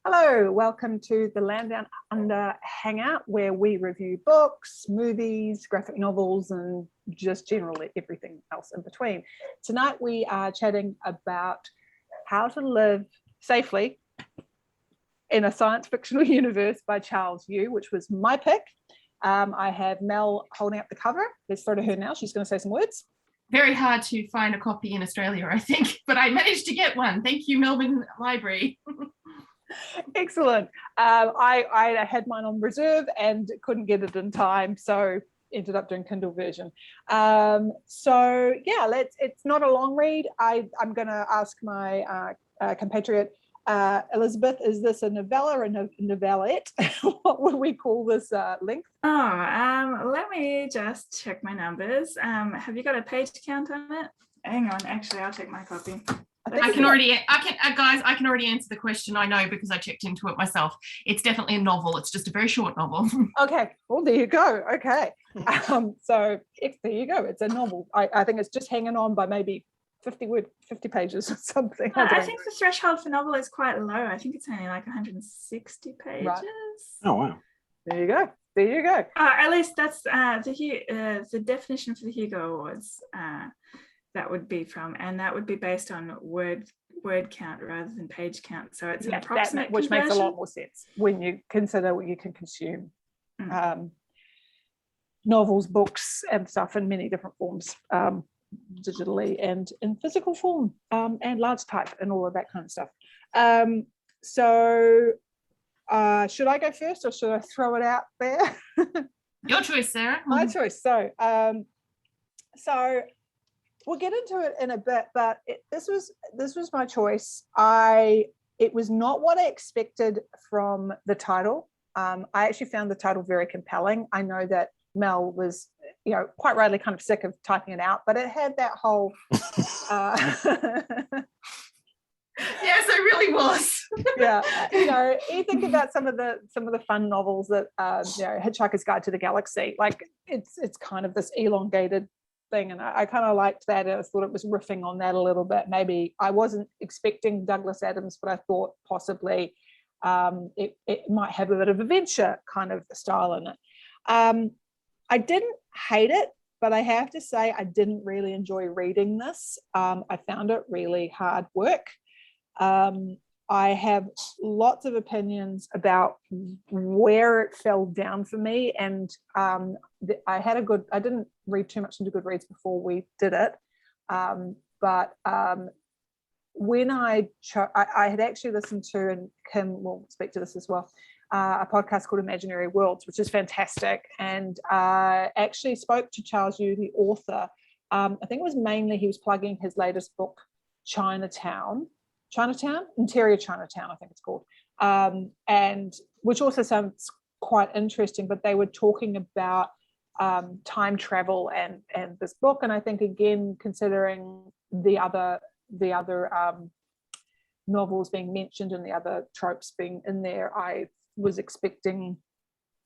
Hello, welcome to the Land Down Under Hangout, where we review books, movies, graphic novels, and just generally everything else in between. Tonight we are chatting about how to live safely in a science fictional universe by Charles Yu, which was my pick. I have Mel holding up the cover. Let's throw to her now. She's going to say some words. Very hard to find a copy in Australia, I think, but I managed to get one. Thank you, Melbourne Library. Excellent. I had mine on reserve and couldn't get it in time, so ended up doing Kindle version. So yeah, it's not a long read. I'm going to ask my compatriot Elizabeth, is this a novella or a novelette? What would we call this length? Let me just check my numbers. Have you got a page count on it? Hang on, actually, I'll take my copy. I can already answer the question. I know because I checked into it myself. It's definitely a novel. It's just a very short novel. Okay. Well, there you go. Okay. So there you go. It's a novel. I think it's just hanging on by maybe 50 pages or something. I think the threshold for novel is quite low. I think it's only like 160 pages. Right. Oh, wow. There you go. At least that's the definition for the Hugo Awards. That would be from, and that would be based on word count rather than page count. So it's an approximate which conversion. makes a lot more sense when you consider what you can consume. Novels, books, and stuff in many different forms, digitally and in physical form, and large type and all of that kind of stuff. So should I go first or should I throw it out there? Your choice, Sarah. My choice. So we'll get into it in a bit, but this was my choice. It was not what I expected from the title. I actually found the title very compelling. I know that Mel was, quite rightly kind of sick of typing it out, but it had that whole. Yes, it really was. Yeah, you think about some of the fun novels that Hitchhiker's Guide to the Galaxy. Like it's kind of this elongated thing, and I kind of liked that. I thought it was riffing on that a little bit. Maybe I wasn't expecting Douglas Adams, but I thought possibly it might have a bit of adventure kind of style in it. I didn't hate it, but I have to say I didn't really enjoy reading this. I found it really hard work. I have lots of opinions about where it fell down for me, and I didn't read too much into Goodreads before we did it, but when I had actually listened to, and Kim will speak to this as well, a podcast called Imaginary Worlds, which is fantastic, and actually spoke to Charles Yu, the author. I think it was mainly he was plugging his latest book, Interior Chinatown, I think it's called, and which also sounds quite interesting, but they were talking about time travel and this book, and I think, again, considering the other novels being mentioned and the other tropes being in there, I was expecting,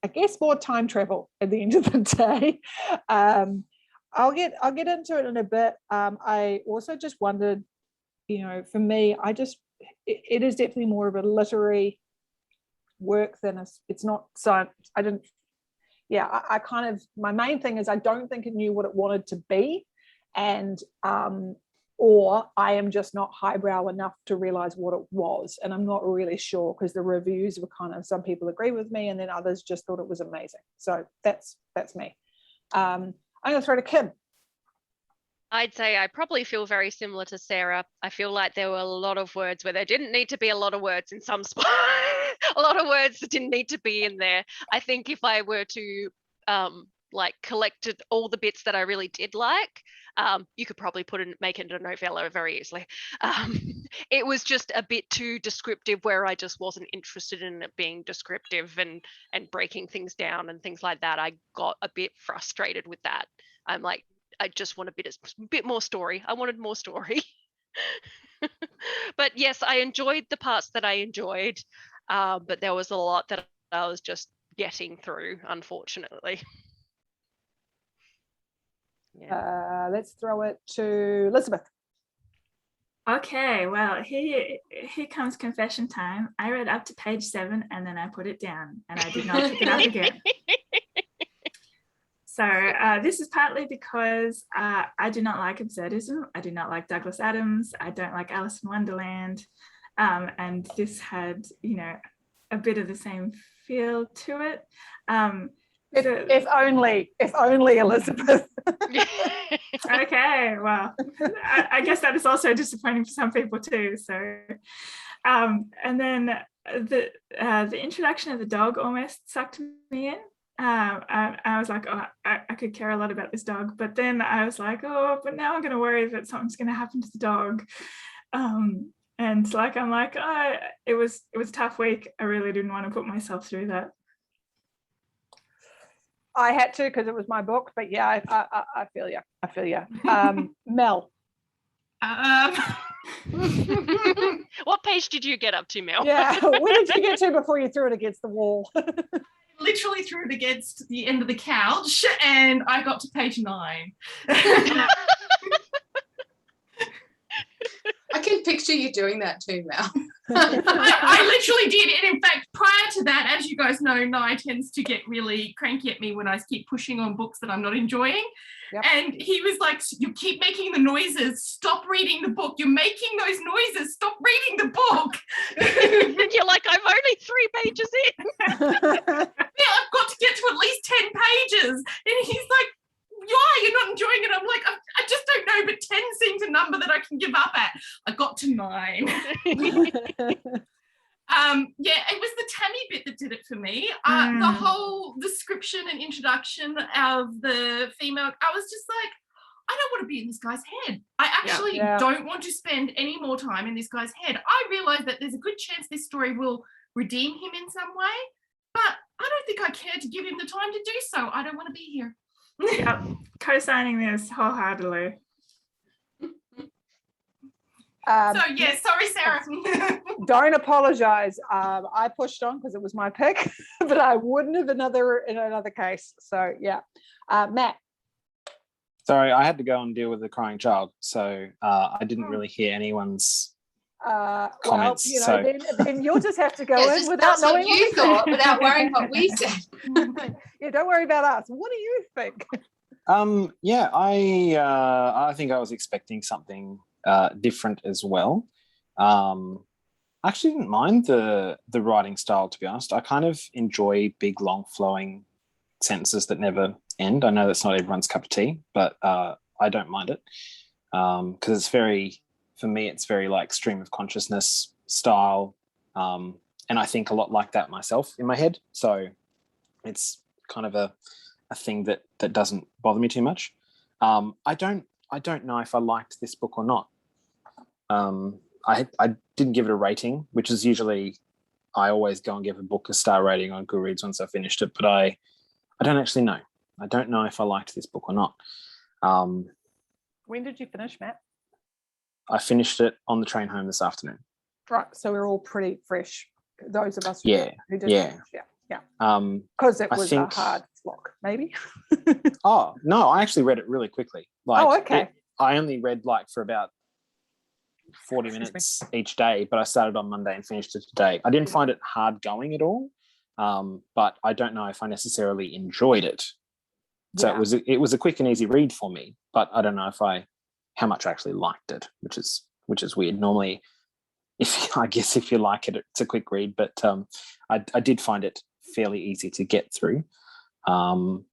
I guess, more time travel at the end of the day. I'll get into it in a bit. I also just wondered, for me, it is definitely more of a literary work than it's not science. I kind of, my main thing is I don't think it knew what it wanted to be, and or I am just not highbrow enough to realize what it was, and I'm not really sure, because the reviews were kind of, some people agree with me and then others just thought it was amazing. So that's me. I'm going to throw to Kim. I'd say I probably feel very similar to Sarah. I feel like there were a lot of words where there didn't need to be a lot of words in some spot. A lot of words that didn't need to be in there. I think if I were to collected all the bits that I really did like, you could probably make it into a novella very easily. It was just a bit too descriptive, where I just wasn't interested in it being descriptive and breaking things down and things like that. I got a bit frustrated with that. I'm like, I just want a bit more story. I wanted more story. But yes, I enjoyed the parts that I enjoyed, but there was a lot that I was just getting through, unfortunately. Yeah. Let's throw it to Elizabeth. Okay, well, here comes confession time. I read up to page 7 and then I put it down and I did not pick it up again. So this is partly because I do not like absurdism. I do not like Douglas Adams. I don't like Alice in Wonderland. And this had, a bit of the same feel to it. If only Elizabeth. Okay, well, I guess that is also disappointing for some people too. So, and then the introduction of the dog almost sucked me in. I was like, oh, I could care a lot about this dog, but then I was like, oh, but now I'm going to worry that something's going to happen to the dog. And like, I'm like, oh, it was a tough week. I really didn't want to put myself through that. I had to because it was my book, but yeah, I feel you. I feel you. Mel. What page did you get up to, Mel? Yeah, where did you get to before you threw it against the wall? Literally threw it against the end of the couch and I got to page 9. I can picture you doing that too, Mel. I literally did. And in fact, prior to that, as you guys know, Nye tends to get really cranky at me when I keep pushing on books that I'm not enjoying. Yep. And he was like, you keep making the noises. Stop reading the book. You're making those noises. Stop reading the book. You're like, I'm only 3 pages in. Yeah, I've got to get to at least 10 pages. And he's like, why? You're not enjoying it. I'm like, I just don't know, but 10 seems a number that I can give up at. I got to 9. Yeah, it was the Tammy bit that did it for me. The whole description and introduction of the female, I was just like, I don't want to be in this guy's head. I actually don't want to spend any more time in this guy's head. I realize that there's a good chance this story will redeem him in some way, but I don't think I care to give him the time to do so. I don't want to be here. Yep, co-signing this wholeheartedly. So yeah, sorry, Sarah. Don't apologize. I pushed on because it was my pick, but I wouldn't have in another case. So yeah, Matt. Sorry, I had to go and deal with a crying child, so I didn't really hear anyone's comments. Well, then you'll just have to go in without knowing what you thought, without worrying what we said. Yeah, don't worry about us. What do you think? Yeah, I think I was expecting something different as well. I actually didn't mind the writing style, to be honest. I kind of enjoy big, long, flowing sentences that never end. I know that's not everyone's cup of tea, but I don't mind it because it's very, for me, it's very like stream of consciousness style, and I think a lot like that myself in my head. So it's kind of a thing that doesn't bother me too much. I don't know if I liked this book or not. I didn't give it a rating, which is usually I always go and give a book a star rating on Goodreads once I've finished it, but I don't actually know. I don't know if I liked this book or not. When did you finish, Matt? I finished it on the train home this afternoon. Right, so we're all pretty fresh. Those of us who did finish, yeah. Because it was a hard slog, maybe. Oh no, I actually read it really quickly. Okay. I only read like for about 40 minutes each day, but I started on Monday and finished it today. I didn't find it hard going at all, but I don't know if I necessarily enjoyed it. So it was a quick and easy read for me, but I don't know how much I actually liked it, which is weird. Normally, if you like it, it's a quick read, but I did find it fairly easy to get through. And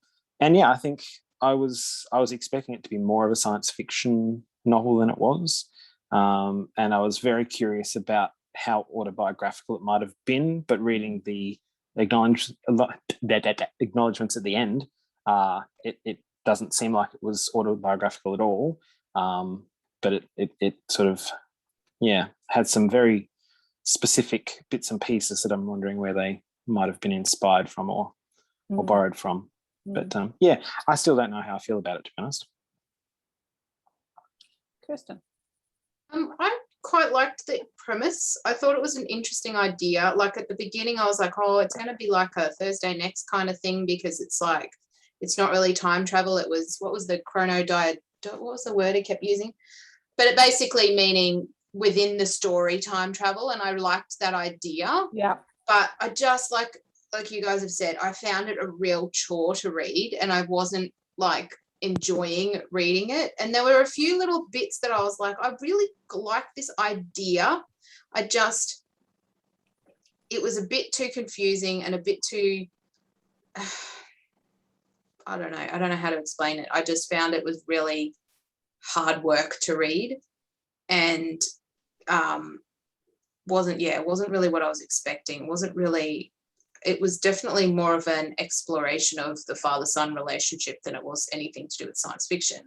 yeah, I think I was expecting it to be more of a science fiction novel than it was. And I was very curious about how autobiographical it might have been, but reading the acknowledgements at the end, it doesn't seem like it was autobiographical at all. But it sort of, had some very specific bits and pieces that I'm wondering where they might have been inspired from or borrowed from. But I still don't know how I feel about it, to be honest. Kirsten. I quite liked the premise. I thought it was an interesting idea. Like at the beginning, I was like, oh, it's going to be like a Thursday Next kind of thing because it's like, it's not really time travel. It was, what was the chrono diet? What was the word he kept using? But it basically meaning within the story time travel, and I liked that idea. Yeah. But I just like you guys have said, I found it a real chore to read, and I wasn't like enjoying reading it. And there were a few little bits that I was like, I really like this idea. It was a bit too confusing and a bit too I don't know how to explain it. I just found it was really hard work to read, and wasn't really what I was expecting. It was definitely more of an exploration of the father-son relationship than it was anything to do with science fiction,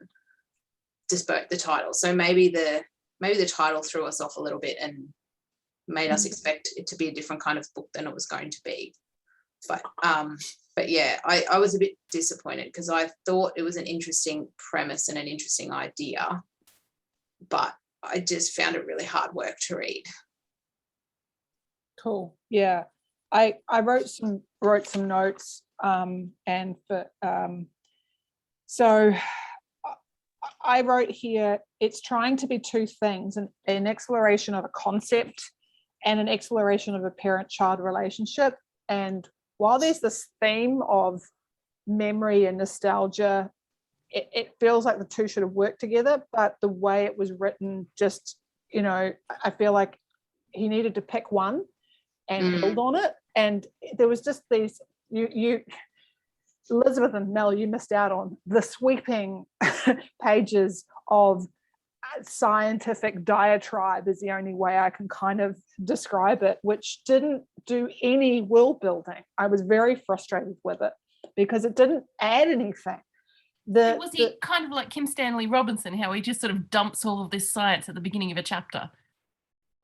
despite the title. So maybe the title threw us off a little bit and made us expect it to be a different kind of book than it was going to be. But yeah, I was a bit disappointed because I thought it was an interesting premise and an interesting idea, but I just found it really hard work to read. Cool. Yeah. I wrote some notes so I wrote here, it's trying to be two things, an exploration of a concept and an exploration of a parent-child relationship. And while there's this theme of memory and nostalgia, it feels like the two should have worked together, but the way it was written, just, I feel like he needed to pick one and build on it. And there was just these, you Elizabeth and Mel, you missed out on the sweeping pages of scientific diatribe is the only way I can kind of describe it, which didn't do any world building. I was very frustrated with it because it didn't add anything. Was he kind of like Kim Stanley Robinson, how he just sort of dumps all of this science at the beginning of a chapter?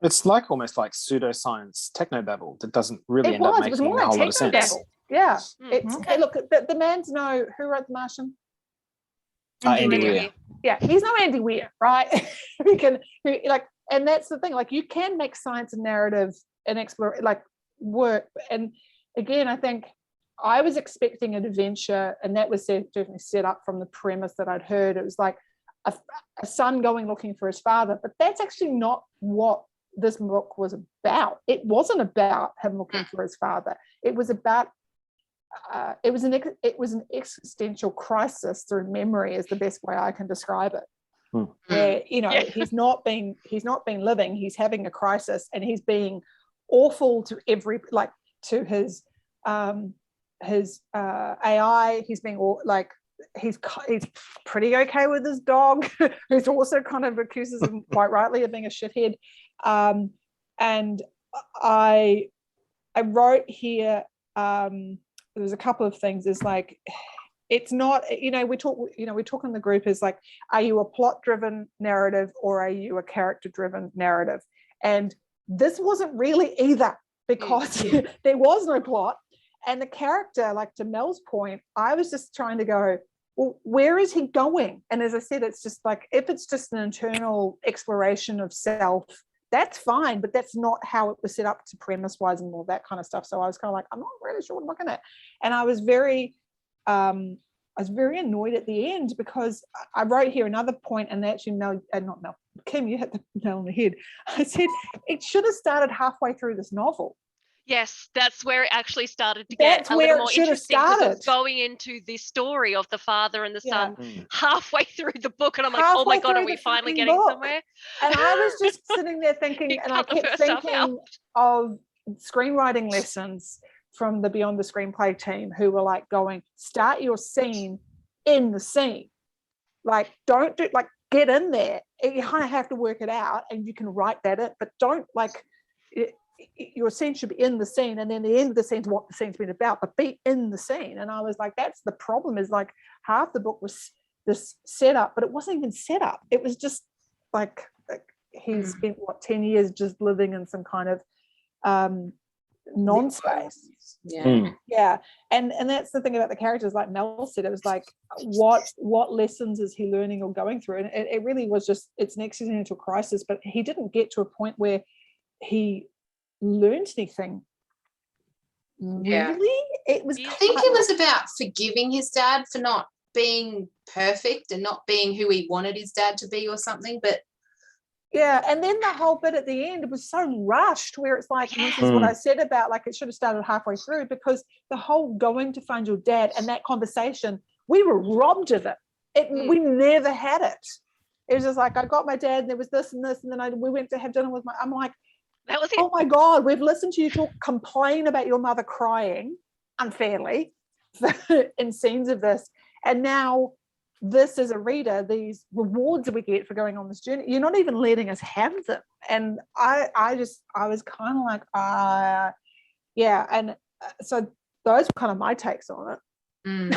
It's like almost like pseudoscience technobabble that doesn't really end up making a whole lot of sense. Yeah. Look, the man's who wrote The Martian? Andy Weir. Yeah, he's no Andy Weir, right? And that's the thing. Like, you can make science and narrative and explore, like, work. And again, I think I was expecting an adventure, and that was definitely set up from the premise that I'd heard. It was like a son going looking for his father, but that's actually not what this book was about. It wasn't about him looking for his father. It was about it was an existential crisis through memory, is the best way I can describe it. Where he's not been living, he's having a crisis, and he's being awful to to his AI. He's being he's pretty okay with his dog, who's also kind of accuses him quite rightly of being a shithead. And I wrote here, there was a couple of things. It's like, it's not, we talk in the group is like, are you a plot driven narrative or are you a character driven narrative? And this wasn't really either, because there was no plot. And the character, like, to Mel's point, I was just trying to go, well, where is he going? And as I said, it's just like, if it's just an internal exploration of self, that's fine, but that's not how it was set up to premise wise and all that kind of stuff. So I was kind of like, I'm not really sure what I'm looking at. And I was very annoyed at the end, because I wrote here another point, and actually Kim, you hit the nail on the head. I said it should have started halfway through this novel. Yes, that's where it actually started to get a little more interesting, because it was going into the story of the father and the son halfway through the book, and I'm like, oh my God, are we finally getting somewhere? And I was just sitting there thinking, and I kept thinking of screenwriting lessons from the Beyond the Screenplay team, who were like going, start your scene in the scene. Like, don't do, like, get in there. You kind of have to work it out, and you can write that in, but don't, like, your scene should be in the scene, and then the end of the scene is what the scene's been about, but be in the scene. And I was like, that's the problem, is like half the book was this setup, but it wasn't even set up. It was just like he spent 10 years just living in some kind of non-space. Yeah. And that's the thing about the characters, like Mel said, it was like, what lessons is he learning or going through? And it really was just, it's an existential crisis, but he didn't get to a point where he learned anything really. It was, I think it was about forgiving his dad for not being perfect and not being who he wanted his dad to be or something, but Yeah, and then the whole bit at the end, it was so rushed, where it's like, and this is what I said about, like, it should have started halfway through, because the whole going to find your dad and that conversation, we were robbed of it. We never had it. It was just like, I got my dad, and there was this and this, and then we went to have dinner with I'm like, that was it. Oh my God, we've listened to you complain about your mother crying unfairly in scenes of this, and now this, as a reader, these rewards that we get for going on this journey, you're not even letting us have them. And I was kind of like, yeah. And so those were kind of my takes on it.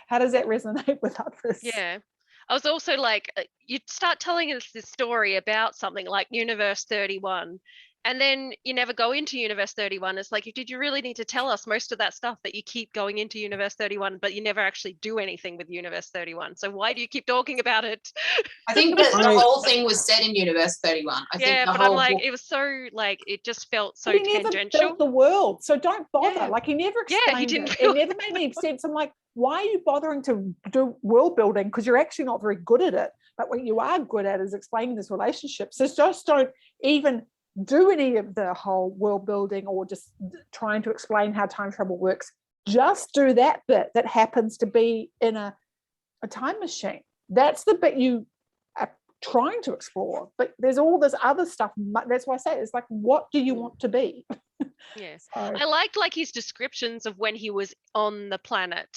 How does that resonate with others? Yeah. I was also like, you start telling us this story about something like Universe 31, and then you never go into Universe 31. It's like, did you really need to tell us most of that stuff that you keep going into Universe 31, but you never actually do anything with Universe 31? So why do you keep talking about it? I think that the whole thing was set in Universe 31. I think the but whole I'm like, book... it was so, like, it just felt so but he tangential. never built the world, so don't bother. Yeah. Like, he never explained he didn't it. It never made any sense. I'm like, why are you bothering to do world building? Because you're actually not very good at it. But what you are good at is explaining this relationship. So just don't even do any of the whole world building or just trying to explain how time travel works. Just do that bit that happens to be in a time machine. That's the bit you are trying to explore. But there's all this other stuff. That's why I say it's like, what do you want to be? Yes. So, I liked, like, his descriptions of when he was on the planet.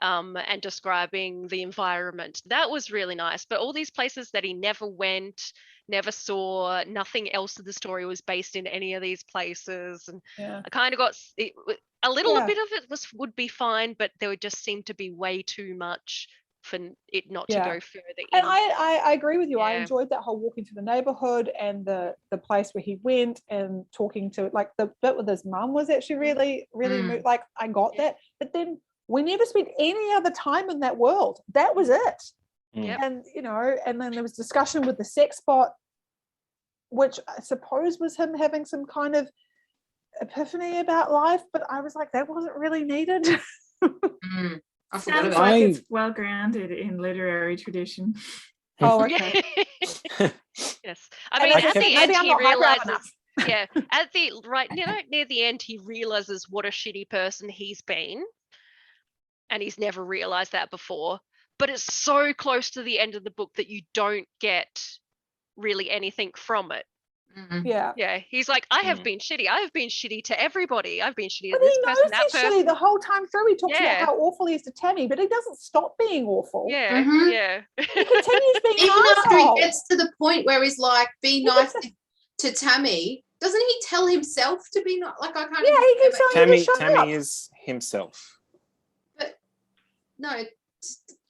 And describing the environment. That was really nice. But all these places that he never went, never saw, nothing else of the story was based in any of these places. And I kind of got a little bit of it would be fine, but there would just seem to be way too much for it not to go further in. And I agree with you. I enjoyed that whole walking through the neighborhood and the place where he went and talking to, like, the bit with his mum was actually really like, I got that. But then we never spent any other time in that world. That was it. And and then there was discussion with the sex bot, which I suppose was him having some kind of epiphany about life, but I was like, that wasn't really needed. Sounds like it's well grounded in literary tradition. Oh, okay. Yes. I mean, at the end he realizes near the end he realizes what a shitty person he's been. And he's never realized that before. But it's so close to the end of the book that you don't get really anything from it. Yeah. He's like, I have been shitty. I have been shitty to everybody. I've been shitty to this person, that person. Shitty the whole time through. He talks about how awful he is to Tammy, but he doesn't stop being awful. He continues being even an after asshole. he gets to the point where he's like, be nice to Tammy. Doesn't he tell himself to be not like, I can't? Yeah, he keeps saying Tammy is himself. But no.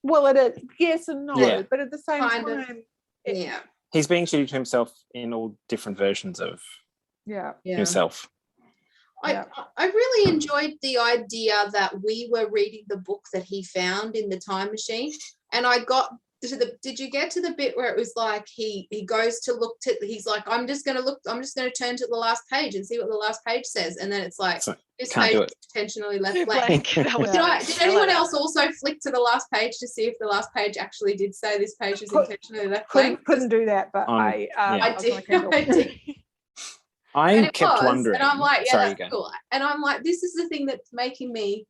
Well, it is yes and no, but at the same time, he's being shitty to himself in all different versions of himself. I really enjoyed the idea that we were reading the book that he found in the time machine, and I got to did you get to the bit where it was like he goes to look to, he's like, I'm just going to turn to the last page and see what the last page says, and then it's like, this page is intentionally left blank. Did anyone else also flick to the last page to see if the last page actually did say this page is intentionally left blank? Couldn't do that, but I did. I kept wondering, and I'm like, that's cool. And I'm like, this is the thing that's making me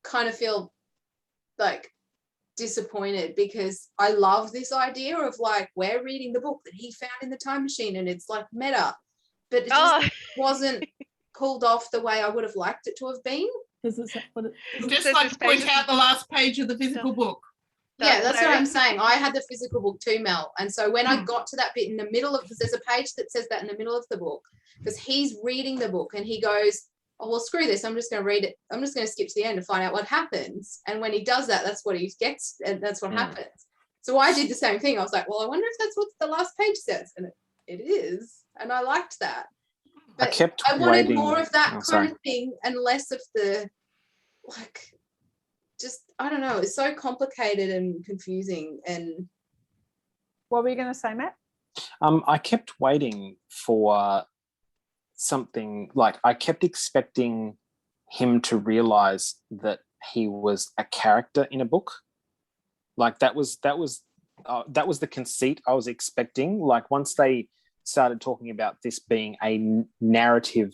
kind of feel like disappointed, because I love this idea of like, we're reading the book that he found in the time machine and it's like meta, but it just wasn't pulled off the way I would have liked it to have been. Just like point out the last page of the physical book. Yeah, that's what I'm saying. I had the physical book too, Mel. And so when I got to that bit in the middle of, because there's a page that says that in the middle of the book, because he's reading the book and he goes, oh, well, screw this. I'm just going to read it. I'm just going to skip to the end and find out what happens. And when he does that, that's what he gets. And that's what happens. So I did the same thing. I was like, well, I wonder if that's what the last page says. And it is. And I liked that. But I wanted more of that kind of thing and less of the, like, just, I don't know. It's so complicated and confusing. And what were you going to say, Matt? I kept waiting for something, like I kept expecting him to realize that he was a character in a book. Like that was that was the conceit I was expecting. Like once they started talking about this being a narrative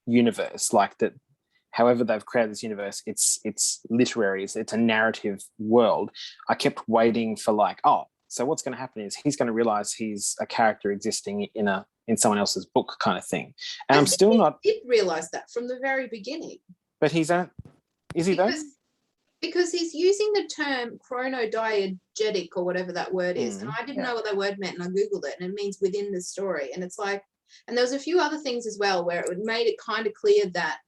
universe, like that, however they've created this universe, it's literary, it's a narrative world. I kept waiting for like, oh, so what's going to happen is he's going to realize he's a character existing in someone else's book kind of thing. And I'm still not. I did realize that from the very beginning. But is he though? Because he's using the term chronodiegetic or whatever that word is. And I didn't know what that word meant, and I Googled it, and it means within the story. And it's like, and there was a few other things as well where it made it kind of clear that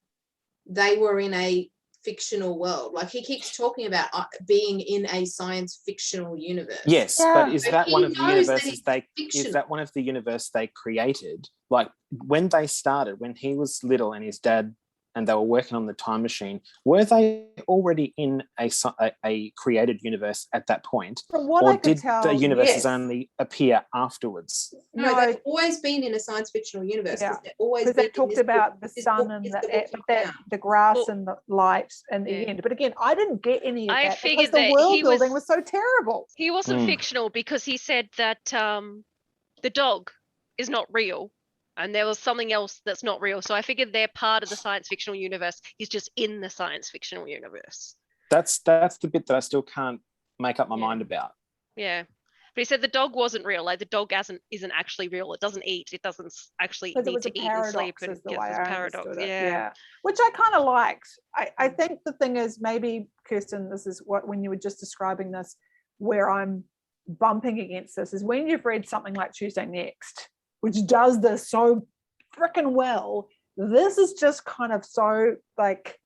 they were in a fictional world. Like he keeps talking about being in a science fictional universe. Yes, but is that one of the universes is that one of the universe they created? Like when they started, when he was little and his dad and they were working on the time machine, were they already in a created universe at that point? From what or I could did tell, the universes yes. only appear afterwards? No, they've always been in a science fictional universe. Yeah. Always because they talked about the sun and the grass and the light and the end. But again, I didn't get any of that because the world building was so terrible. He wasn't fictional because he said that the dog is not real. And there was something else that's not real. So I figured they're part of the science fictional universe. He's just in the science fictional universe. That's the bit that I still can't make up my mind about. Yeah. But he said the dog wasn't real. Like the dog isn't actually real. It doesn't eat. It doesn't actually need to eat and sleep. And the way I paradox. Yeah. Which I kind of liked. I think the thing is, maybe, Kirsten, this is what, when you were just describing this, where I'm bumping against this, is when you've read something like Tuesday Next, which does this so freaking well, this is just kind of so like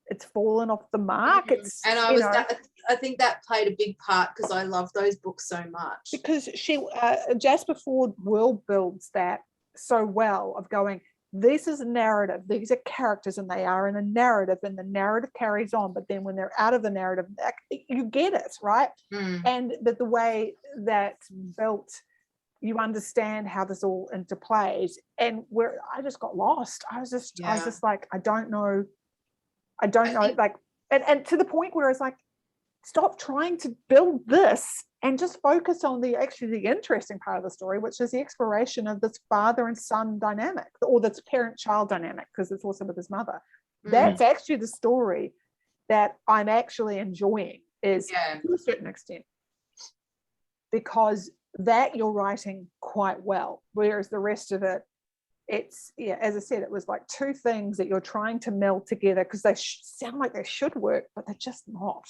it's fallen off the mark. It's, and I think that played a big part because I love those books so much. Because Jasper Ford world builds that so well, of going, this is a narrative, these are characters and they are in a narrative and the narrative carries on, but then when they're out of the narrative, you get it, right? And that the way that's built, you understand how this all interplays, and where I just got lost. I was just like, I don't know, like, and to the point where it's like, stop trying to build this and just focus on the interesting part of the story, which is the exploration of this father and son dynamic, or this parent-child dynamic, because it's also with his mother. That's actually the story that I'm actually enjoying, is to a certain extent, because that you're writing quite well, whereas the rest of it, it's, as I said, it was like two things that you're trying to meld together because they sound like they should work, but they're just not.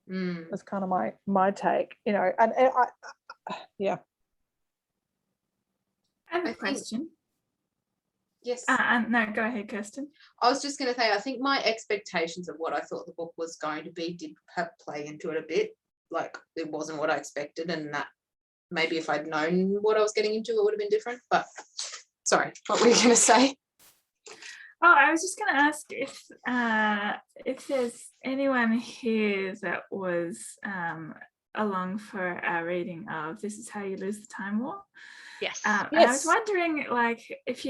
That's kind of my take, and I I have a question. Yes. No, go ahead, Kirsten. I was just going to say, I think my expectations of what I thought the book was going to be did play into it a bit. Like, it wasn't what I expected, and that maybe if I'd known what I was getting into, it would have been different. But sorry, what were you going to say? Oh, I was just going to ask if there's anyone here that was along for our reading of This Is How You Lose the Time War. Yes. And I was wondering, like, if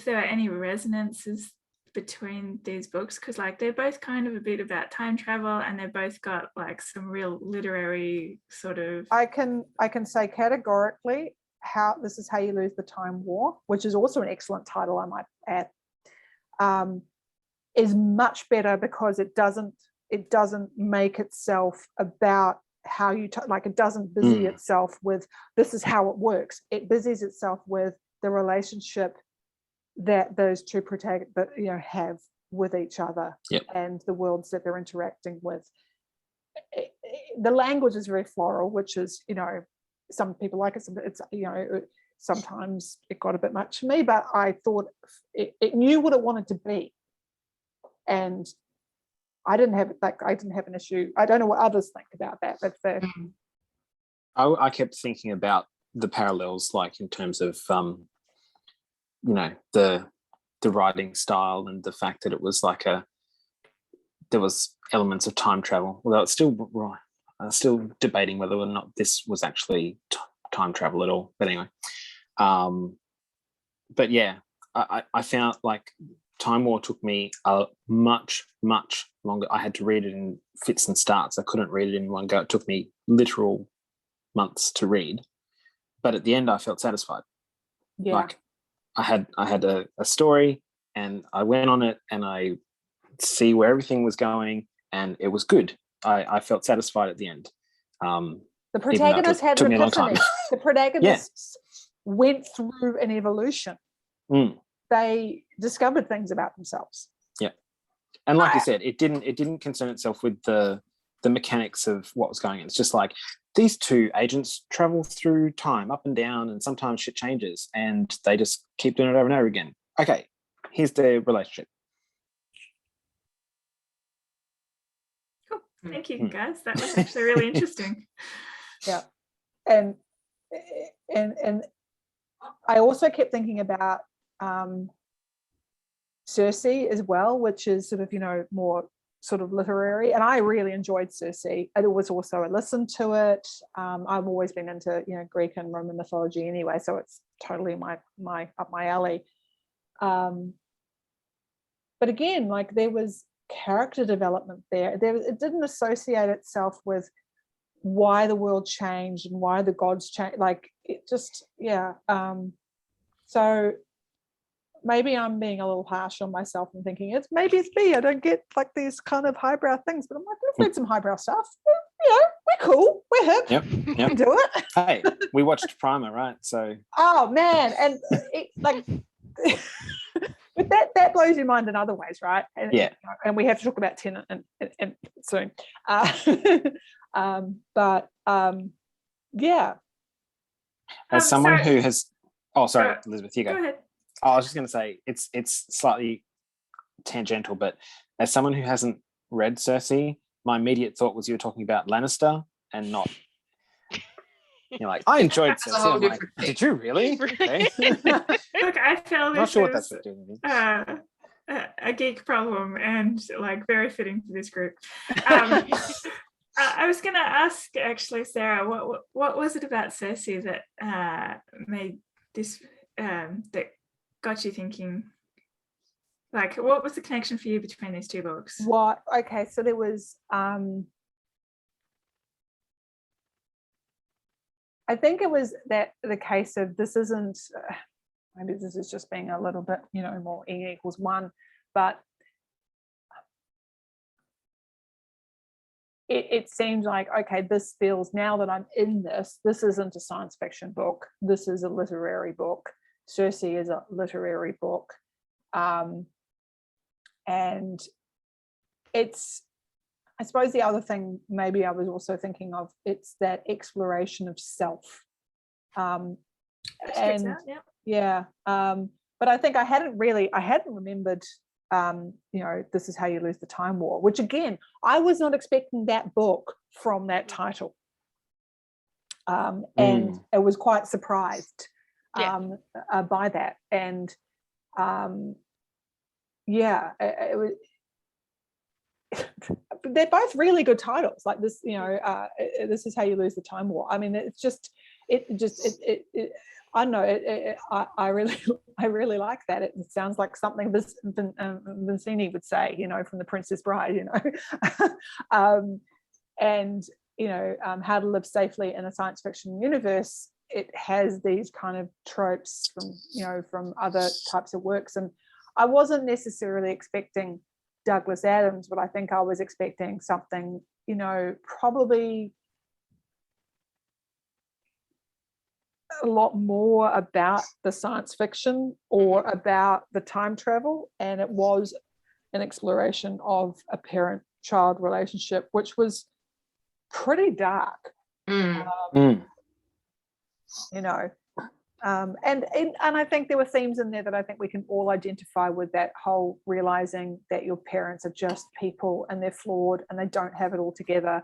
there are any resonances between these books, because like they're both kind of a bit about time travel, and they've both got like some real literary sort of. I can say categorically, This Is How You Lose the Time War, which is also an excellent title, I might add, is much better because it doesn't make itself about how you it doesn't busy itself with this is how it works. It busies itself with the relationship that those two protagonists have with each other, and the worlds that they're interacting with. The language is very floral, which is, some people like it. It's, sometimes it got a bit much for me, but I thought it knew what it wanted to be, and I didn't have an issue. I don't know what others think about that, but I kept thinking about the parallels, like in terms of the writing style, and the fact that it was like there was elements of time travel, although it's still debating whether or not this was actually time travel at all, but anyway. But yeah, I found like Time War took me a much longer. I had to read it in fits and starts. I couldn't read it in one go. It took me literal months to read, but at the end I felt satisfied. Yeah. Like I had a story, and I went on it, and I see where everything was going, and it was good. I felt satisfied at the end. The protagonist had an epiphany. The protagonists went through an evolution. They discovered things about themselves. Yeah. And like you said, it didn't concern itself with the mechanics of what was going on. It's just like these two agents travel through time up and down, and sometimes shit changes, and they just keep doing it over and over again. Okay, here's their relationship. Cool. Thank you, guys. That was actually really interesting. Yeah. And I also kept thinking about Cersei as well, which is sort of, more sort of literary, and I really enjoyed Cersei. It was also, I listened to it. I've always been into Greek and Roman mythology anyway, so it's totally my up my alley. But again, like there was character development there. It didn't associate itself with why the world changed and why the gods changed. Like it just, so maybe I'm being a little harsh on myself and thinking it's me. I don't get like these kind of highbrow things, but I'm like, we've read some highbrow stuff. We're cool. We're hip. Yep. We can do it. Hey, we watched Primer, right? So. Oh man, and but that blows your mind in other ways, right? And, and we have to talk about Tenet and soon. As someone who has, Elizabeth, you go. Go ahead. I was just going to say it's slightly tangential, but as someone who hasn't read Cersei, my immediate thought was you were talking about Lannister and not. You're like, I enjoyed Cersei. I'm like, did you really? Okay. Look, I feel Not this sure what that's is doing with a geek problem and like very fitting for this group. I was going to ask actually, Sarah, what was it about Cersei that made this that got you thinking? Like, what was the connection for you between these two books? Okay, so there was I think it was that the case of this isn't maybe this is just being a little bit more E=1, but it seems like, okay, this feels, now that I'm in this isn't a science fiction book, this is a literary book. Cersei is a literary book, and it's, I suppose the other thing maybe I was also thinking of, it's that exploration of self. But I think I hadn't remembered, This Is How You Lose the Time War, which again, I was not expecting that book from that title. And I was quite surprised by that. And it was, they're both really good titles, like this, This Is How You Lose the Time War. I mean, it's just, I don't know, I really like that. It sounds like something Vincini would say, from The Princess Bride, and How to Live Safely in a Science Fiction Universe. It has these kind of tropes from other types of works, and I wasn't necessarily expecting Douglas Adams, but I think I was expecting something, probably a lot more about the science fiction or about the time travel, and it was an exploration of a parent-child relationship, which was pretty dark. And I think there were themes in there that I think we can all identify with, that whole realizing that your parents are just people and they're flawed and they don't have it all together,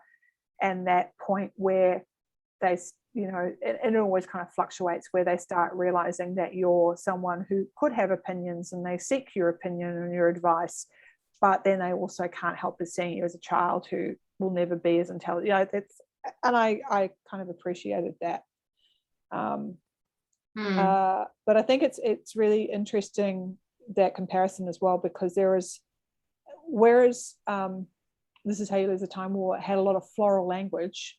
and that point where they, and it always kind of fluctuates, where they start realizing that you're someone who could have opinions and they seek your opinion and your advice, but then they also can't help but seeing you as a child who will never be as intelligent. And I kind of appreciated that. But I think it's really interesting, that comparison as well, because whereas This Is How You Lose the Time War had a lot of floral language,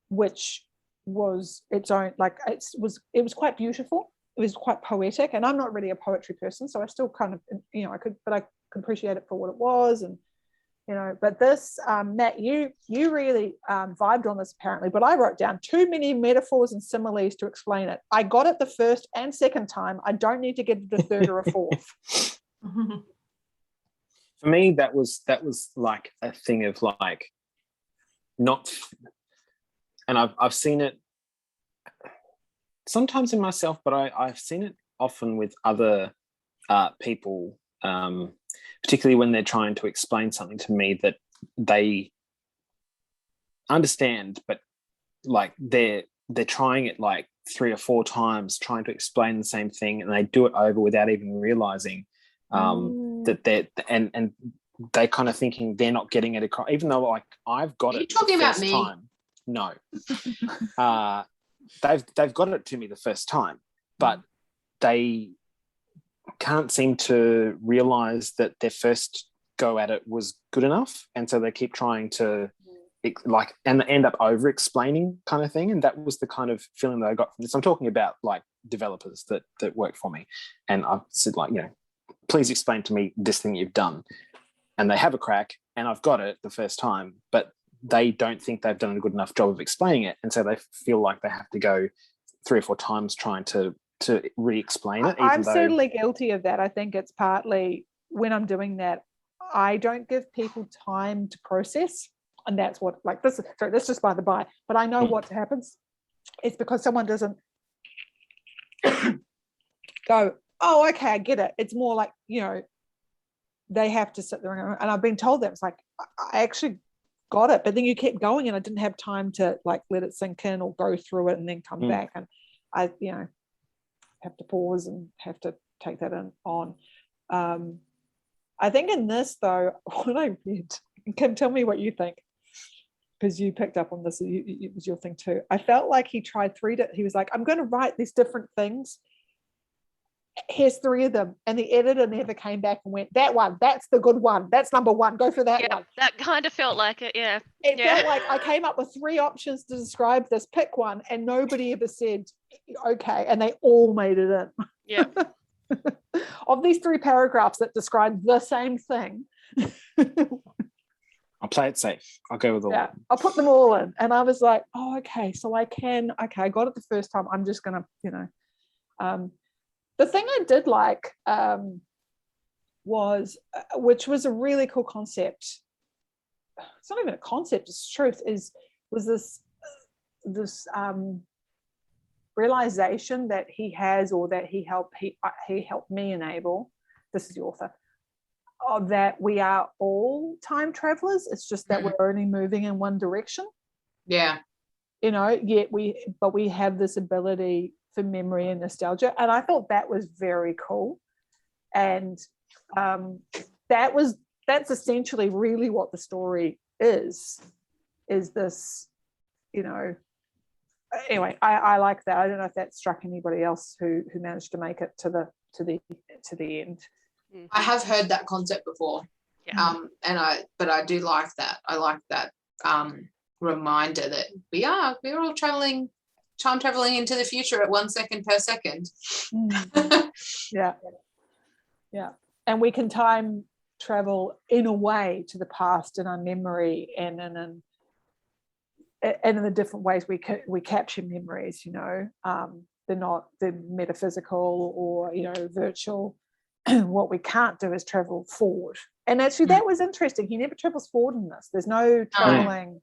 which was its own, like it was quite beautiful. It was quite poetic, and I'm not really a poetry person, so I still kind of, you know, I could appreciate it for what it was. And you know, but this, Matt, you really vibed on this apparently, but I wrote down too many metaphors and similes to explain it. I got it the first and second time. I don't need to get it the third or a fourth. For me, that was like a thing of like not, and I've seen it sometimes in myself, but I've seen it often with other people, particularly when they're trying to explain something to me that they understand, but like they're trying it like 3 or 4 times, trying to explain the same thing, and they do it over without even realizing that they're and they kind of thinking they're not getting it across, even though like I've got it. Are you talking about me? Time. No. They've got it to me the first time, but they can't seem to realize that their first go at it was good enough, and so they keep trying to like and end up over explaining kind of thing. And that was the kind of feeling that I got from this. I'm talking about like developers that work for me, and I've said like, you know, please explain to me this thing you've done, and they have a crack and I've got it the first time, but they don't think they've done a good enough job of explaining it, and so they feel like they have to go 3 or 4 times trying to re-explain it. I'm certainly guilty of that. I think it's partly when I'm doing that, I don't give people time to process, and that's what, like this. Sorry, that's just by the by. But I know what happens. It's because someone doesn't go, oh, okay, I get it. It's more like, you know, they have to sit there and I've been told that it's like I actually got it, but then you kept going and I didn't have time to like let it sink in or go through it and then come back, and I, you know, have to pause and have to take that on. I think in this though, when I read, Kim, tell me what you think, because you picked up on this, it was your thing too. I felt like he tried he was like, I'm going to write these different things. Here's 3 of them, and the editor never came back and went, that one, that's the good one, that's number 1, go for that one. That kind of felt like it. It felt like I came up with 3 options to describe this, pick one, and nobody ever said okay, and they all made it in. Yeah. Of these 3 paragraphs that describe the same thing, I'll play it safe. I'll go with all. Yeah, I'll put them all in, and I was like, oh, okay, so I got it the first time, I'm just gonna, you know. The thing I did like was, which was a really cool concept. It's not even a concept; it's truth. Was this realization that he has, or that he helped me enable. This is the author. Of that we are all time travelers. It's just that we're only moving in one direction. Yeah. You know, yet we have this ability for memory and nostalgia, and I thought that was very cool. And that's essentially really what the story is this, you know. Anyway, I like that. I don't know if that struck anybody else who managed to make it to the end. I have heard that concept before. Yeah. But I do like that. I like that reminder that we're all time traveling into the future at 1 second per second. Yeah. And we can time travel in a way to the past in our memory, and in the different ways we capture memories, you know. They're metaphysical or, you know, virtual. What we can't do is travel forward. And actually that was interesting. He never travels forward in this. There's no traveling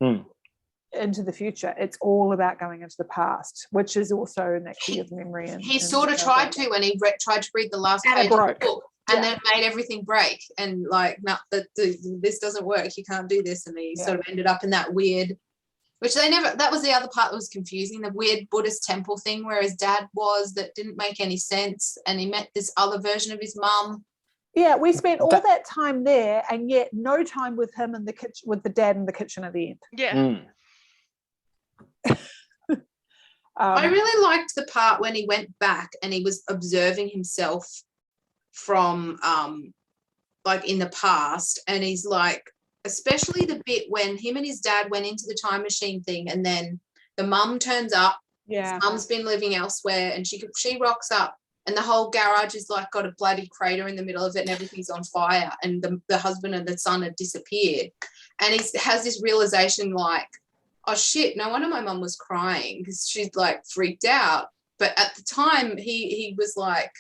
into the future. It's all about going into the past, which is also in that key of memory. And he sort of tried to when he tried to read the last page of the book, and then it made everything break, and like, no, this doesn't work, you can't do this, and he sort of ended up in that weird, which that was the other part that was confusing, the weird Buddhist temple thing where his dad was, that didn't make any sense, and he met this other version of his mum. Yeah, we spent all that time there, and yet no time with him in the kitchen, with the dad in the kitchen at the end. Yeah. I really liked the part when he went back and he was observing himself from like in the past, and he's like, especially the bit when him and his dad went into the time machine thing, and then The mum turns up. Yeah. His mum's been living elsewhere, and she rocks up, and the whole garage is like got a bloody crater in the middle of it, and everything's on fire, and the husband and the son had disappeared, and he has this realization like, oh shit, no wonder my mum was crying, because she's like freaked out. But at the time he was like,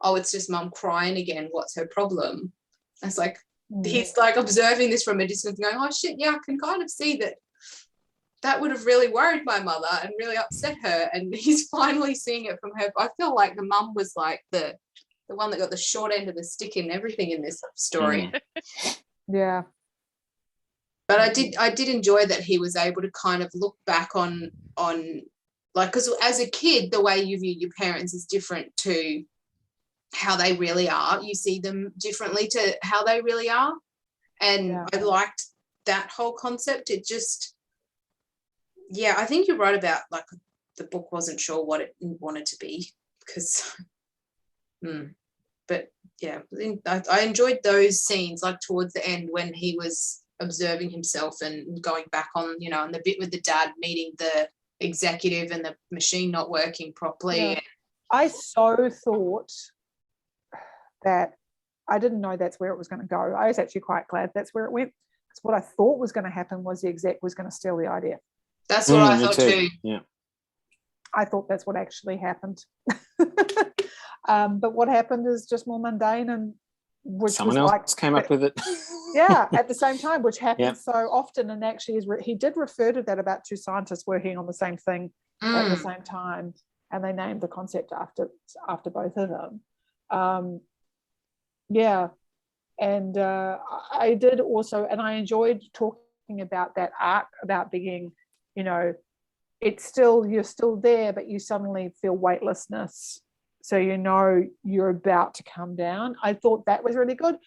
oh, it's just mum crying again, what's her problem? It's like he's like observing this from a distance going, oh shit, yeah, I can kind of see that would have really worried my mother and really upset her, and he's finally seeing it from her. I feel like the mum was like the one that got the short end of the stick in everything in this story. Yeah. But I did enjoy that he was able to kind of look back on like, because as a kid, the way you view your parents is different to how they really are. You see them differently to how they really are. And I liked that whole concept. It just, yeah, I think you're right about like the book wasn't sure what it wanted to be, because but yeah, I enjoyed those scenes like towards the end when he was observing himself and going back on, you know, and the bit with the dad meeting the executive and the machine not working properly. I so thought that, I didn't know that's where it was going to go. I was actually quite glad that's where it went, because what I thought was going to happen was the exec was going to steal the idea. That's what I thought too. Yeah. I thought that's what actually happened. But what happened is just more mundane, and which someone was else came up with it. Yeah, at the same time, which happens so often. And actually he did refer to that about two scientists working on the same thing at the same time, and they named the concept after both of them. And I did also, and I enjoyed talking about that arc about being, you know, you're still there, but you suddenly feel weightlessness, so you know you're about to come down. I thought that was really good.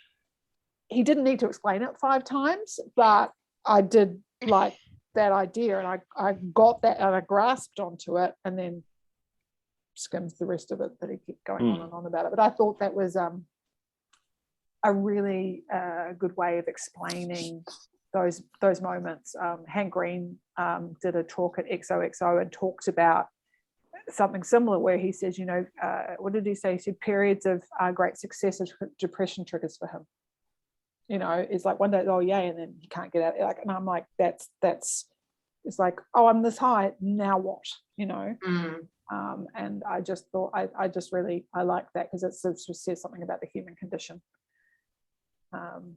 He didn't need to explain it 5 times, but I did like that idea, and I got that, and I grasped onto it, and then skimmed the rest of it, but he kept going on and on about it. But I thought that was a really good way of explaining those moments. Hank Green did a talk at XOXO and talked about something similar, where he says, you know, what did he say? He said periods of great success as depression triggers for him. You know, it's like one day, oh yay, and then you can't get out. Like, and I'm like, that's it's like, oh, I'm this high, now what? You know. And I just thought I just really like that, because it sort of says something about the human condition. And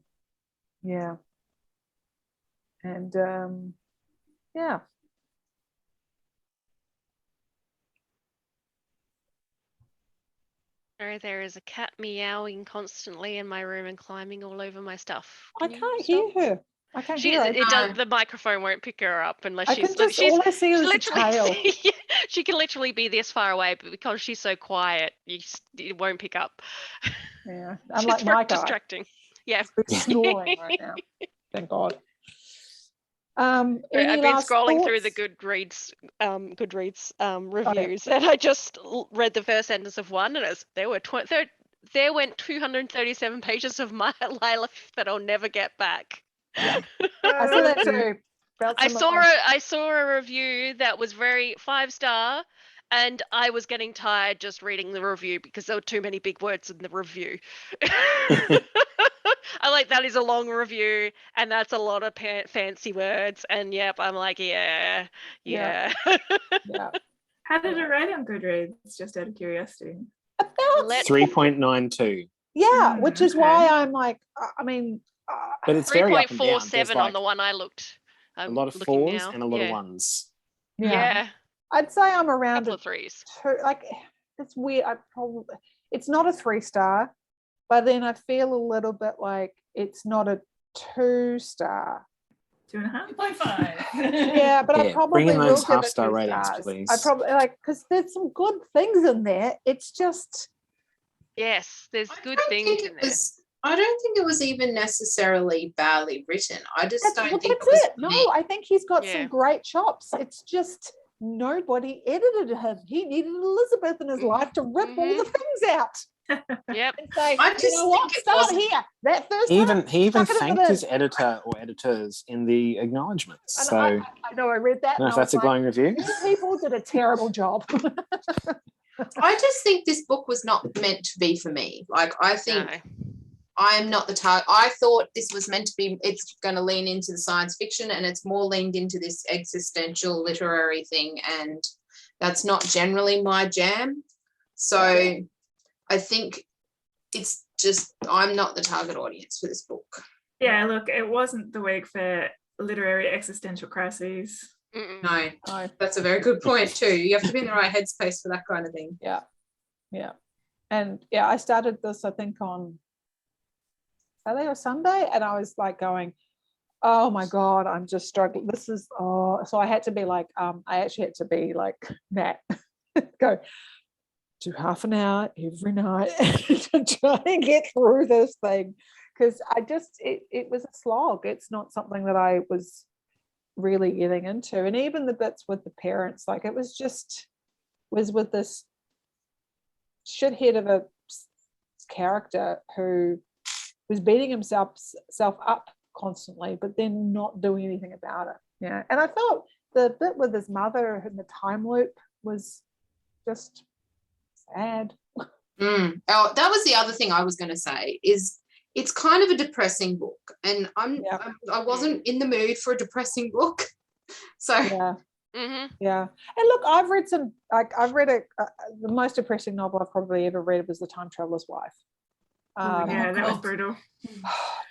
Sorry, there is a cat meowing constantly in my room and climbing all over my stuff. I can't hear her. I can't hear her. It does, the microphone won't pick her up unless she's all I see is a tail. She can literally be this far away, but because she's so quiet, it won't pick up. Yeah, I'm like my guy. Distracting. Yeah, snoring right now. Thank God. I've been scrolling through the Goodreads reviews, and I just read the first sentence of one, and there went 237 pages of my life that I'll never get back. I saw that too. I saw a review that was very 5-star, and I was getting tired just reading the review because there were too many big words in the review. I like, that is a long review, and that's a lot of fancy words, and I'm like, yeah. How did it rate on Goodreads, just out of curiosity? About 3.92. Yeah, which is why I'm like, I mean, but it's very up and down. 3.47 on the one I looked. A lot of 4s and a lot of 1s. Yeah. I'd say I'm around a 3s. Like, it's weird. It's not a 3-star, but then I feel a little bit like it's not a 2-star. 2.5. 2.5. Yeah, but I probably bring in will those give half-star it 2 ratings, stars. please. I probably because there's some good things in there. It's just there's good things in there. I don't think it was even necessarily badly written. I just don't think that's it. No, I think he's got some great chops. It's just nobody edited him. He needed Elizabeth in his life to rip all the things out. Yep. And say, I just you know what, think it start wasn't- here. That first He time, even stuck it in the thanked his bin. editor or editors in the acknowledgements. And So I I know I read that. don't know And if I that's was a glowing review. these people did a terrible job. I just think this book was not meant to be for me. Like, I think No. I'm not the target. I thought this was meant to be, it's going to lean into the science fiction, and it's more leaned into this existential literary thing. And that's not generally my jam. So I think it's just, I'm not the target audience for this book. Yeah, look, it wasn't the week for literary existential crises. Mm-mm. No, that's a very good point too. You have to be in the right headspace for that kind of thing. Yeah. And I started this, I think, on Saturday or Sunday, and I was like going, oh my God, I'm just struggling. This is, so I had to be like, I actually had to be like Matt, go do half an hour every night to try and get through this thing. Because it was a slog. It's not something that I was really getting into. And even the bits with the parents, like it was with this shithead of a character who was beating himself up constantly, but then not doing anything about it. Yeah. And I felt the bit with his mother in the time loop was just sad. Oh, that was the other thing I was going to say, is it's kind of a depressing book, and I wasn't in the mood for a depressing book. So Yeah. Mm-hmm. Yeah. And look, I've read the most depressing novel I've probably ever read was The Time Traveler's Wife. Yeah, that was brutal.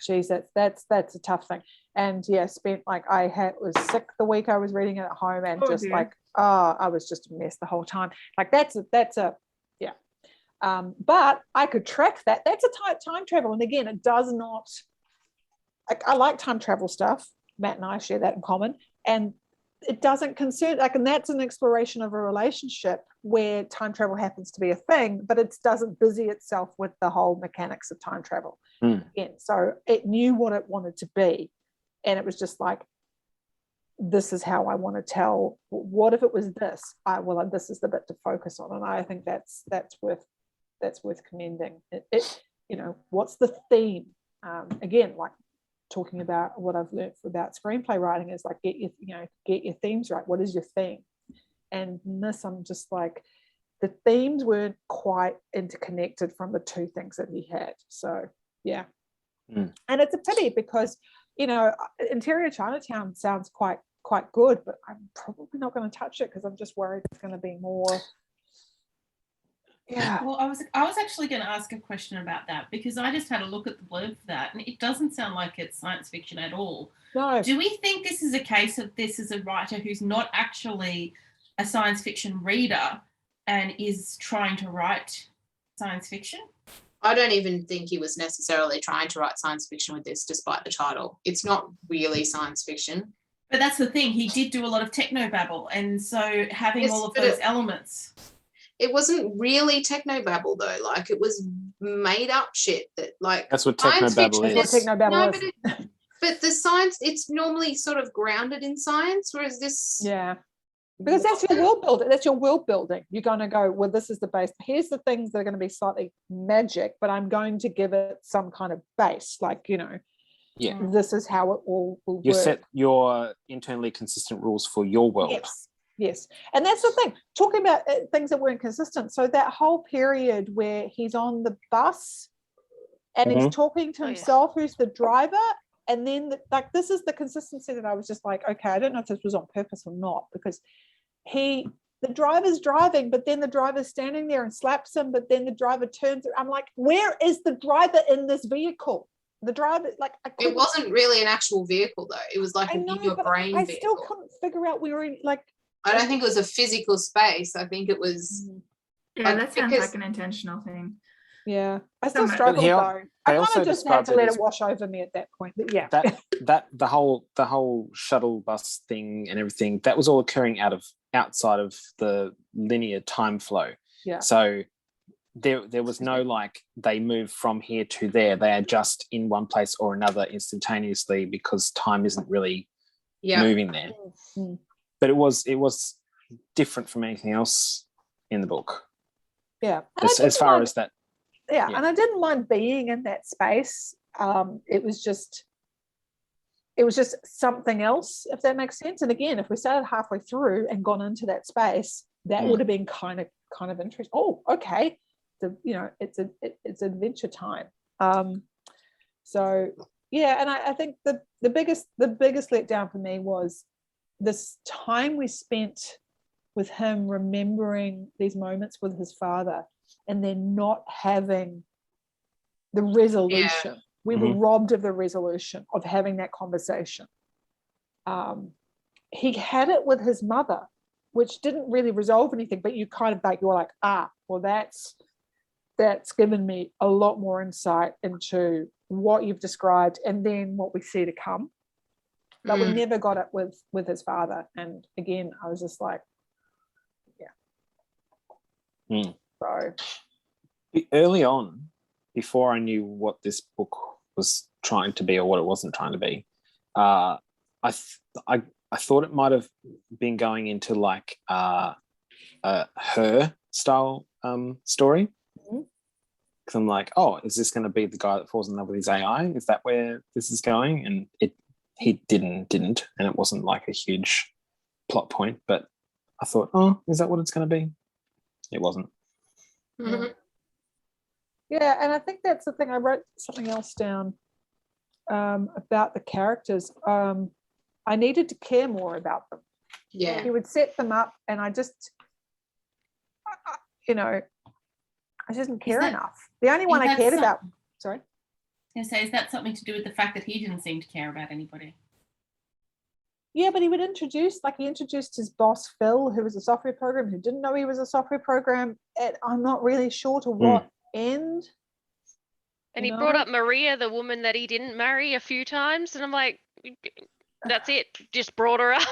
Geez, that's a tough thing. And spent was sick the week I was reading it at home, and I was just a mess the whole time. Like that's a but I could track that. That's a time travel, and again, it does not. I like time travel stuff. Matt and I share that in common, and it doesn't concern and that's an exploration of a relationship where time travel happens to be a thing, but it doesn't busy itself with the whole mechanics of time travel. Again, so it knew what it wanted to be, and it was just like, this is how I want to tell. What if it was this? This is the bit to focus on, and I think that's worth commending. It what's the theme? Again, like talking about what I've learned about screenplay writing is like get your themes right. What is your theme? And in this, I'm just like, the themes weren't quite interconnected from the two things that he had. So yeah. And it's a pity because Interior Chinatown sounds quite good, but I'm probably not going to touch it because I'm just worried it's going to be more. Yeah. Well, I was actually going to ask a question about that, because I just had a look at the blurb for that, and it doesn't sound like it's science fiction at all. No. Do we think this is a case of this is a writer who's not actually a science fiction reader and is trying to write science fiction? I don't even think he was necessarily trying to write science fiction with this, despite the title. It's not really science fiction. But that's the thing. He did do a lot of technobabble, and so having all of those elements. It wasn't really technobabble though. Like, it was made up shit that, like, that's what technobabble is. That's what technobabble is. But the science, it's normally sort of grounded in science, whereas this. Yeah. Because that's your world building. That's your world building. You're going to go, well, this is the base. Here's the things that are going to be slightly magic, but I'm going to give it some kind of base. Like, this is how it all will work. You set your internally consistent rules for your world. Yes. And that's the thing. Talking about things that weren't consistent. So that whole period where he's on the bus and he's talking to himself, who's the driver, and then this is the consistency that I was just like, okay, I don't know if this was on purpose or not, because the driver's driving, but then the driver's standing there and slaps him, but then the driver turns. I'm like, where is the driver in this vehicle? The driver, it wasn't really an actual vehicle though. It was like in your brain I vehicle. still couldn't figure out where he, I don't think it was a physical space. I think it was. Yeah, that sounds like an intentional thing. Yeah, I still struggled though. I kind of just had to let it wash over me at that point. But yeah, that the whole shuttle bus thing and everything, that was all occurring outside of the linear time flow. Yeah. So there was no they move from here to there. They are just in one place or another instantaneously because time isn't really moving there. Mm-hmm. But it was different from anything else in the book. Yeah. As far as that and I didn't mind being in that space. It was just something else, if that makes sense. And again, if we started halfway through and gone into that space, that would have been kind of interesting. Oh, okay. It's adventure time. So yeah, and I think the biggest letdown for me was this time we spent with him remembering these moments with his father and then not having the resolution. Yeah. We were robbed of the resolution of having that conversation. He had it with his mother, which didn't really resolve anything, but you're like, well, that's given me a lot more insight into what you've described and then what we see to come. But we never got it with his father. And again, I was just like, So early on, before I knew what this book was trying to be or what it wasn't trying to be, I thought it might have been going into like her style story. Because I'm like, oh, is this going to be the guy that falls in love with his AI? Is that where this is going? And he didn't, and it wasn't like a huge plot point. But I thought, oh, is that what it's going to be? It wasn't. Mm-hmm. Yeah, and I think that's the thing. I wrote something else down about the characters. I needed to care more about them. Yeah, he would set them up, and I just, I didn't care enough. The only one I cared about. Sorry. I was going to say, is that something to do with the fact that he didn't seem to care about anybody? Yeah, but he introduced his boss, Phil, who was a software program, who didn't know he was a software program. And I'm not really sure to what end. And he brought up Maria, the woman that he didn't marry, a few times. And I'm like, that's it. Just brought her up.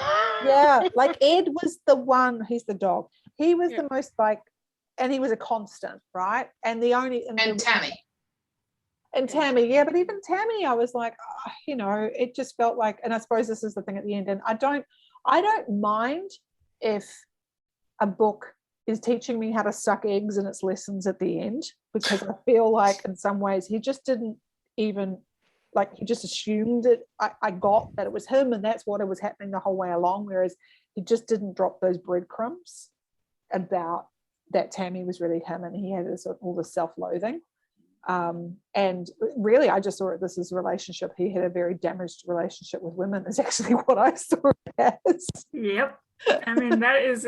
Yeah, like Ed was the one, he's the dog. He was the most and he was a constant, right? And Tammy. And Tammy, yeah, but even Tammy, I was like, it just felt like, and I suppose this is the thing at the end, and I don't mind if a book is teaching me how to suck eggs in its lessons at the end, because I feel like in some ways he just didn't even, he just assumed it. I got that it was him and that's what it was happening the whole way along, whereas he just didn't drop those breadcrumbs about that Tammy was really him and he had all this self-loathing. And really I just saw this as a relationship. He had a very damaged relationship with women is actually what I saw it as. Yep. I mean, that is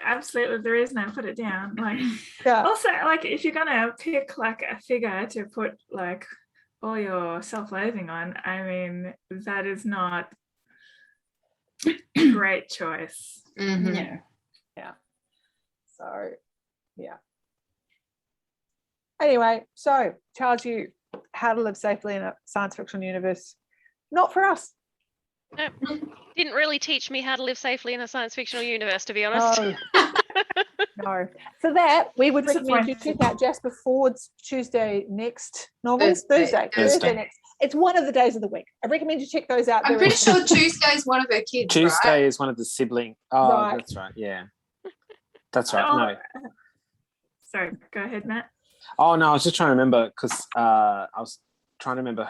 absolutely the reason I put it down. Also, if you're gonna pick a figure to put all your self-loathing on, I mean, that is not a great choice. Mm-hmm. Yeah. So, yeah. Anyway, so Charles, How to Live Safely in a Science Fiction Universe. Not for us. No, didn't really teach me how to live safely in a science fictional universe, to be honest. No. For that, we would recommend you check out Jasper Ford's Tuesday Next novels. Thursday next. It's one of the days of the week. I recommend you check those out. I'm pretty sure Tuesday is one of her kids. Tuesday is one of the siblings. Oh, right. That's right. Yeah. That's right. No. Sorry, go ahead, Matt. Oh no, I was just trying to remember because I was trying to remember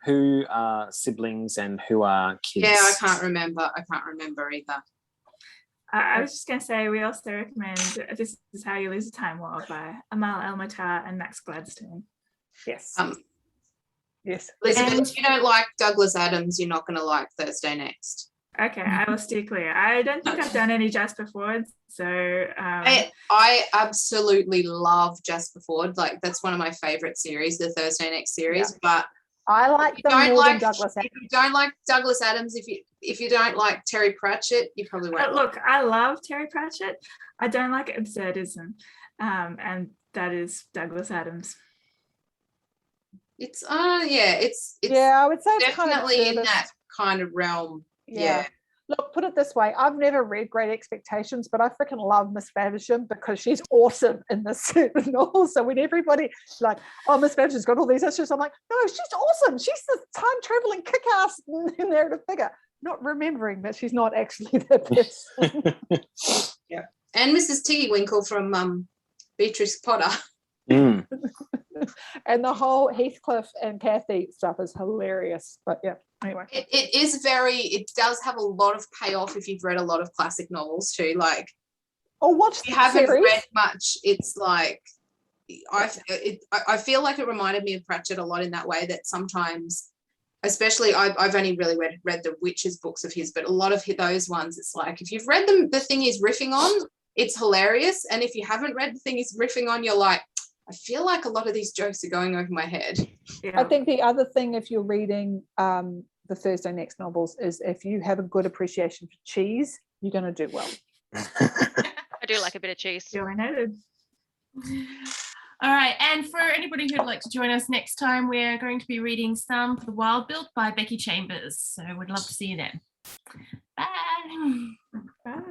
who are siblings and who are kids. Yeah, I can't remember either. I was just going to say we also recommend This Is How You Lose a Time War by Amal El-Matar and Max Gladstone. Yes. Yes. Elizabeth, if you don't like Douglas Adams, you're not going to like Thursday Next. Okay, I will steer clear. I don't think I've done any Jasper Ford, so I absolutely love Jasper Ford. That's one of my favorite series, the Thursday Next series. But I like them more than Douglas Adams. If you don't like Douglas Adams, if you don't like Terry Pratchett, you probably won't. Look, I love Terry Pratchett. I don't like absurdism, and that is Douglas Adams. It's it's I would say it's definitely kind of in that kind of realm. Yeah. Look, put it this way. I've never read Great Expectations, but I freaking love Miss Faversham because she's awesome in this novel. So when everybody's like, oh, Miss Faversham's got all these issues, I'm like, no, she's awesome. She's the time-traveling kick-ass narrative figure. Not remembering that she's not actually that person. Yeah. And Mrs. Tiggy Winkle from Beatrice Potter. Mm. And the whole Heathcliff and Kathy stuff is hilarious. But yeah, anyway. It does have a lot of payoff if you've read a lot of classic novels too. Like, watch if you the haven't series. read much, it's like, I feel like it reminded me of Pratchett a lot in that way, that sometimes, especially I've only really read the Witches books of his, but a lot of those ones, it's like, if you've read them, the thing he's riffing on, it's hilarious. And if you haven't read the thing he's riffing on, you're like, I feel like a lot of these jokes are going over my head. Yeah. I think the other thing, if you're reading the Thursday Next novels, is if you have a good appreciation for cheese, you're going to do well. I do like a bit of cheese. Yeah, I noted. All right, and for anybody who'd like to join us next time, we're going to be reading Some for the Wild Built by Becky Chambers. So we'd love to see you then. Bye. Bye.